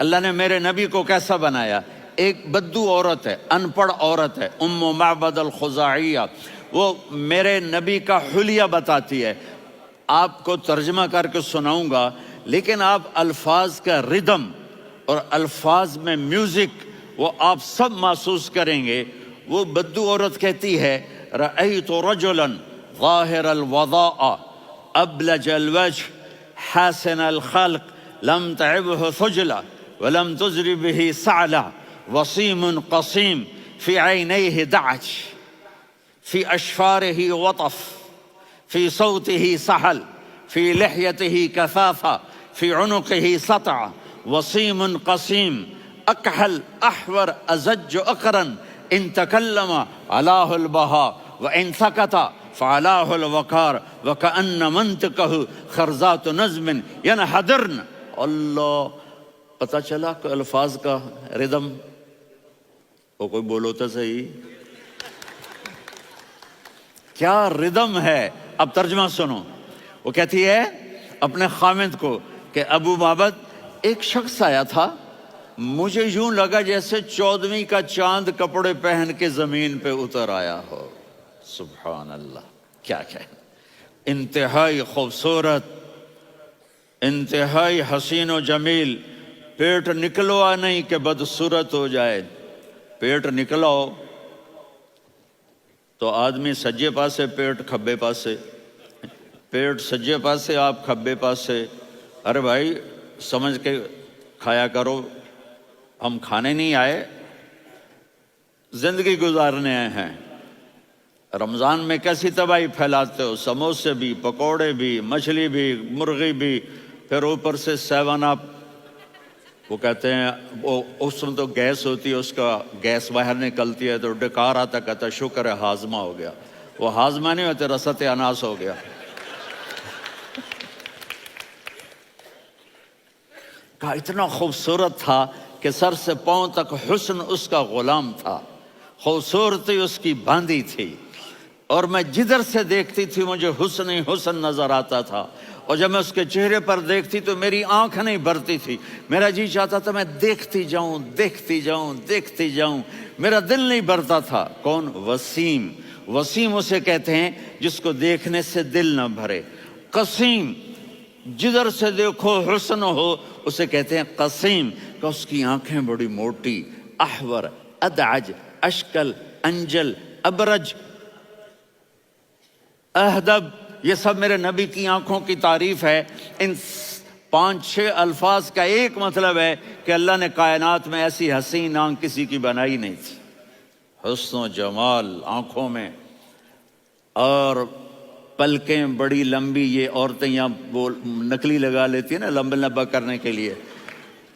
اللہ نے میرے نبی کو کیسا بنایا؟ ایک بدو عورت ہے، ان پڑھ عورت ہے، ام معبد الخزاعیہ، وہ میرے نبی کا حلیہ بتاتی ہے. آپ کو ترجمہ کر کے سناؤں گا، لیکن آپ الفاظ کا ردم اور الفاظ میں میوزک وہ آپ سب محسوس کریں گے. وہ بدو عورت کہتی ہے رأیت رجلا ظاہر الوضاء ابلج الوجه حسن الخلق لم تعبه ثجلة ولم تزر به سعلة وصيم قصيم في عينيه دعج في أشفاره وطف في صوته سحل في لحيته كثافة في عنقه سطع وصيم قصيم أكحل أحور أزج أقرن إن تكلم علاه البهاء وإن سكت فعلاه الوقار وكأن منطقه خرزات نظم ينحدرن. اللہ، پتہ چلا کہ الفاظ کا ردم. وہ کوئی بولو تو صحیح، کیا ردم ہے. اب ترجمہ سنو. وہ کہتی ہے اپنے خامد کو کہ ابو معبد، ایک شخص آیا تھا، مجھے یوں لگا جیسے 14ویں کا چاند کپڑے پہن کے زمین پہ اتر آیا ہو. سبحان اللہ، کیا کہے. انتہائی خوبصورت، انتہائی حسین و جمیل. پیٹ نکلوا نہیں کہ بدصورت ہو جائے. پیٹ نکلاؤ تو آدمی سجے پاسے پیٹ کھبے پاسے، پیٹ سجے پاسے آپ کھبے پاسے. ارے بھائی سمجھ کے کھایا کرو. ہم کھانے نہیں آئے، زندگی گزارنے آئے ہیں. رمضان میں کیسی تباہی پھیلاتے ہو، سموسے بھی، پکوڑے بھی، مچھلی بھی، مرغی بھی، پھر اوپر سے 7 اپ. وہ کہتے ہیں وہ اس میں تو گیس ہوتی ہے، اس کا گیس باہر نکلتی ہے تو ڈکار آتا، کہتا شکر ہے ہاضمہ ہو گیا. وہ ہاضمہ نہیں ہوتے، رسط اناس ہو گیا. کہا اتنا خوبصورت تھا کہ سر سے پاؤں تک حسن اس کا غلام تھا، خوبصورتی اس کی باندھی تھی، اور میں جدھر سے دیکھتی تھی مجھے حسن ہی حسن نظر آتا تھا. اور جب میں اس کے چہرے پر دیکھتی تو میری آنکھ نہیں بھرتی تھی، میرا جی چاہتا تھا میں دیکھتی جاؤں دیکھتی جاؤں دیکھتی جاؤں، میرا دل نہیں بھرتا تھا. کون؟ وسیم. وسیم اسے کہتے ہیں جس کو دیکھنے سے دل نہ بھرے. قسیم، جدھر سے دیکھو حسن ہو، اسے کہتے ہیں قسیم، کہ اس کی آنکھیں بڑی موٹی. احور، ادعج، اشکل، انجل، ابرج، اہدب، یہ سب میرے نبی کی آنکھوں کی تعریف ہے. ان 5-6 الفاظ کا ایک مطلب ہے کہ اللہ نے کائنات میں ایسی حسین آنکھ کسی کی بنائی نہیں تھی. حسن و جمال آنکھوں میں، اور پلکیں بڑی لمبی. یہ عورتیں یہاں نکلی لگا لیتی ہیں نا لمبا کرنے کے لیے،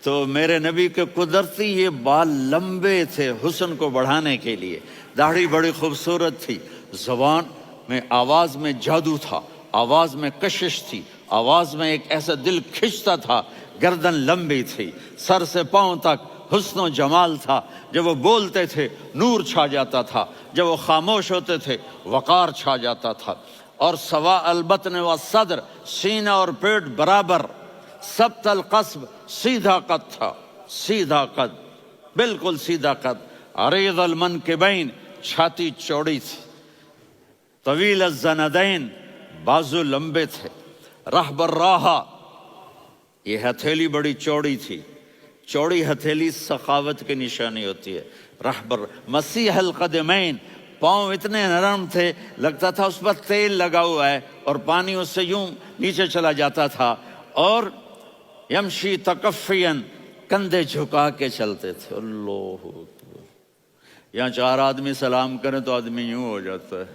تو میرے نبی کے قدرتی یہ بال لمبے تھے حسن کو بڑھانے کے لیے. داڑھی بڑی خوبصورت تھی. زبان میں، آواز میں جادو تھا، آواز میں کشش تھی، آواز میں ایک ایسا دل کھنچتا تھا. گردن لمبی تھی، سر سے پاؤں تک حسن و جمال تھا. جب وہ بولتے تھے نور چھا جاتا تھا، جب وہ خاموش ہوتے تھے وقار چھا جاتا تھا. اور سوا البطن و صدر، سینہ اور پیٹ برابر. سبت القصب، سیدھا قد تھا، سیدھا قد، بالکل سیدھا قد. عریض المنکبین، چھاتی چوڑی تھی. طویل الزندین، بازو لمبے تھے. رحب الراحہ، یہ ہتھیلی بڑی چوڑی تھی. چوڑی ہتھیلی سخاوت کی نشانی ہوتی ہے. رحب مسیح القدمین، پاؤں اتنے نرم تھے لگتا تھا اس پر تیل لگا ہوا ہے، اور پانی اس سے یوں نیچے چلا جاتا تھا. اور یمشی تکفین، کندھے جھکا کے چلتے تھے. اللہ اکبر. یہاں 4 آدمی سلام کریں تو آدمی یوں ہو جاتا ہے.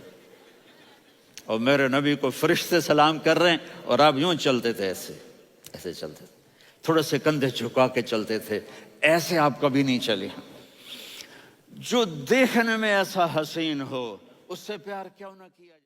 اور میرے نبی کو فرشتے سلام کر رہے ہیں اور آپ یوں چلتے تھے، ایسے ایسے چلتے تھے، تھوڑے سے کندھے جھکا کے چلتے تھے. ایسے آپ کبھی نہیں چلے. جو دیکھنے میں ایسا حسین ہو، اس سے پیار کیوں نہ کیا جائے.